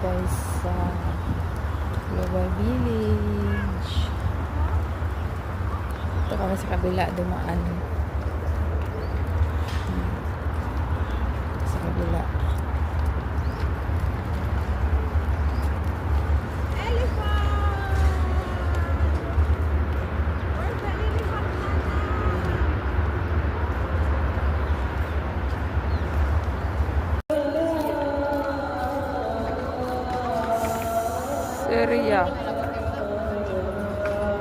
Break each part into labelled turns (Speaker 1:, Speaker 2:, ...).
Speaker 1: guys sa Global Village. Ito kami sa kabila dumaan. Sa kabila. Syria,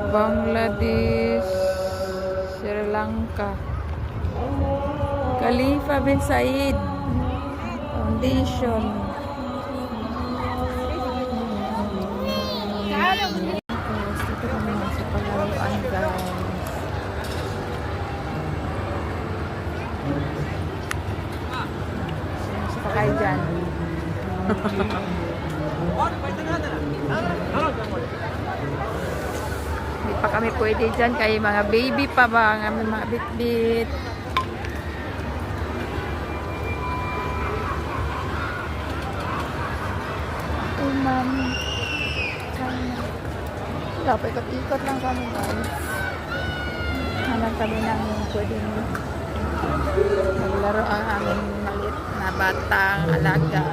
Speaker 1: Bangladesh, Sri Lanka, Khalifa bin Said Foundation. Dito kami sa palaruan guys. Sino pa kayo dyan? Hindi pa kami pwede dyan kaya mga baby pa ba ang aming mga bitbit. Ma'am, dapat ikot-ikot lang kami guys. Hanap kami ng pwedeng maglaro ang aming maliit na batang alaga.